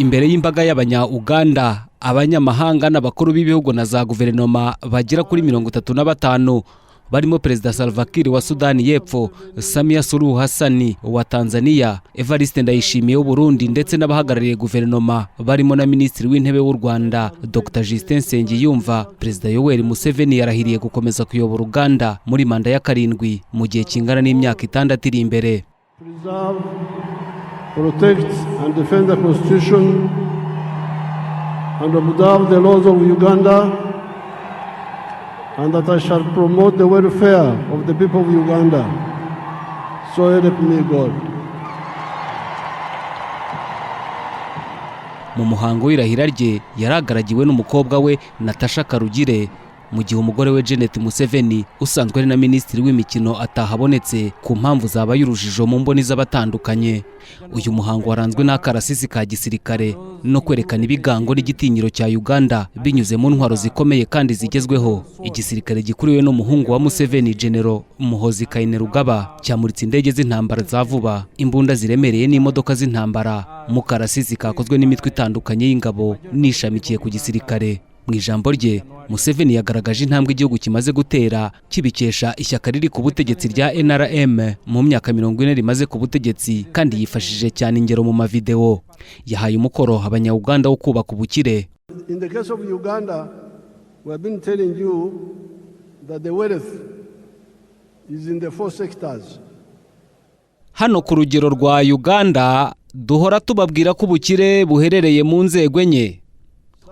imbere y'imbaga y'abanya-Uganda, abanyamahanga n'abakuru b'ibihugu na za guverinoma bagera kuri 35 barimo Perezida Salva Kiir wa Sudani y'Epfo, Samia Suluhu Hassan wa Tanzania, Evariste Ndayishimiye w'u Burundi ndetse n'abahagarariye guverinoma barimo na Minisitiri w'Intebe w'u Rwanda Dr Justin Nsengiyumva. Perezida Yoweri Museveni yarahiriye gukomeza kuyobora Uganda muri manda ya 7 mu gihe kingana n'imyaka 6 iri imbere. Preserve, protect and defend the Constitution and observe the laws of Uganda, and that I shall promote the welfare of the people of Uganda. So help me God. Mu muhango w'irahira rye yaragaragiwe n'umukobwa we Natasha Karugire, mu gihe umugore we Janet Museveni usanzwe ari na Minisitiri w'Imikino atahabonetse ku mpamvu zabaye urujijo mu mboni z'abatandukanye. Uyu muhango waranzwe n'akarasisi ka gisirikare no kwerekana ibigango n'igitinyiro cya Uganda binyuze mu ntwaro zikomeye kandi zigezweho. Igisirikare gikuriwe n'umuhungu wa Museveni General Muhoozi Kainerugaba cyamuritse indege z'intambara za vuba, imbunda ziremereye n'imodoka z'intambara mu karasisi kakozwe n'imitwe itandukanye y'ingabo nishamikiye ku gisirikare. Mu ijambo rye, Museveni yagaragaje intambwe igihugu kimaze gutera kibikesha ishyaka riri ku butegetsi rya NRM mu myaka 40 rimaze ku butegetsi, kandi yifashije cyane ingero mu mavideo. Yahaye umukoro abanya-Uganda wo kubaka ubukire. In the case of Uganda, we have been telling you that the wealth is in the 4 sectors. Hano ku rugero rwa Uganda duhora tubabwira ko ubukire buherereye mu nzego enye: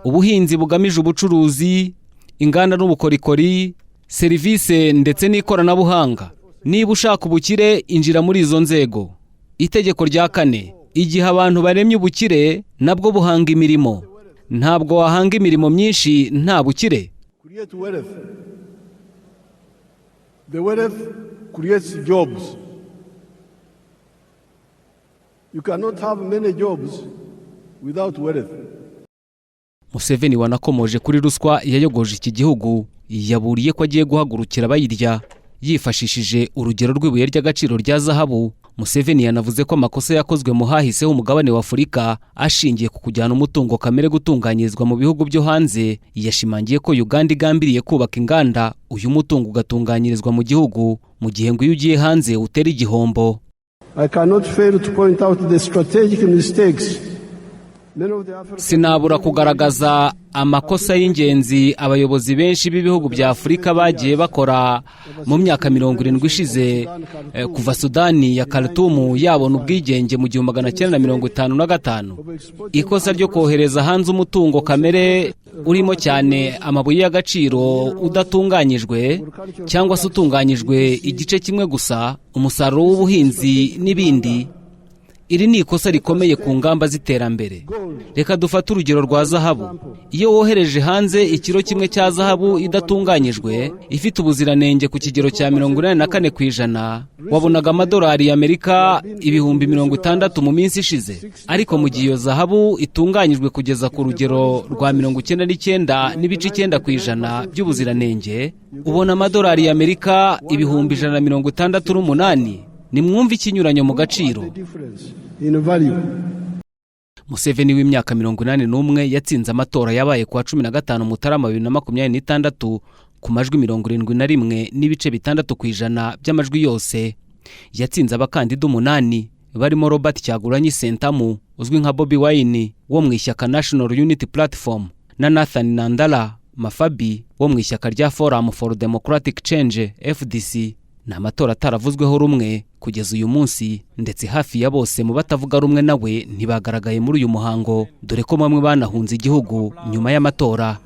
ubuhinzi bugamije ubucuruzi, inganda n'ubukorikori, serivisi ndetse n'ikoranabuhanga. Niba ushaka ubukire, injira muri izo nzego. Itegeko rya 4: igihe abantu baremye ubukire nabwo buhanga imirimo. Ntabwo wahanga imirimo myinshi nta bukire. Create wealth. The wealth creates jobs. You cannot have many jobs without wealth. Museveni wanakomoje kuri ruswa yayogoje iki gihugu, yaburiye ko agiye guhagurukira abayirya yifashishije urugero rw'ibuye ry'agaciro rya zahabu. Museveni yanavuze ko amakosa yakozwe mu hahise h'umugabane wa Afurika ashingiye ku kujyana umutungo kamere gutunganyirizwa mu bihugu byo hanze. Yashimangiye ko Uganda igambiriye kubaka inganda, uyu mutungo ugatunganyirizwa mu gihugu, mu gihe ngo iyo ugiye hanze utera igihombo. I cannot fail to point out the strategic mistakes. Sinabura kugaragaza amakosa y'ingenzi abayobozi benshi b'ibihugu bya Afurika bagiye bakora mu myaka 70 ishize, kuva Sudani ya Khartoum yabona ubwigenge mu 1955. Ikosa ryo kohereza hanze umutungo kamere urimo cyane amabuye y'agaciro udatunganyijwe cyangwa se utunganyijwe igice kimwe gusa, umusaruro w'ubuhinzi n'ibindi. Iri ni ikosa rikomeye ku ngamba z'iterambere. Reka dufate urugero rwa zahabu. Iyo wohereje hanze ikiro kimwe cya zahabu idatunganyijwe, ifite ubuziranenge ku kigero cya 84%, wabonaga amadolari y'Amerika 60,000 mu minsi ishize. Ariko mu gihe iyo zahabu itunganyijwe kugeza ku rugero rwa 99.9% by'ubuziranenge, ubona amadolari y'Amerika 168,000. Nimwumva ikinyuranyo mu gaciro. Museveni w'imyaka 81 yatsinze amatora yabaye kwa 15 Mutarama 2026 ku majwi 71.6% by'amajwi yose. Yatsinze abakandida 8 barimo Robert Kyagulanyi Ssentamu uzwi nka Bobi Wine wo mu ishyaka National Unity Platform na Nathan Nandala Mafabi wo mu ishyaka rya Forum for Democratic Change FDC. Ni amatora ataravuzweho rumwe kugeza uyu munsi, ndetse hafi ya bose mu batavuga rumwe nawe ntibagaragaye muri uyu muhango, dore ko bamwe banahunze igihugu nyuma y'amatora.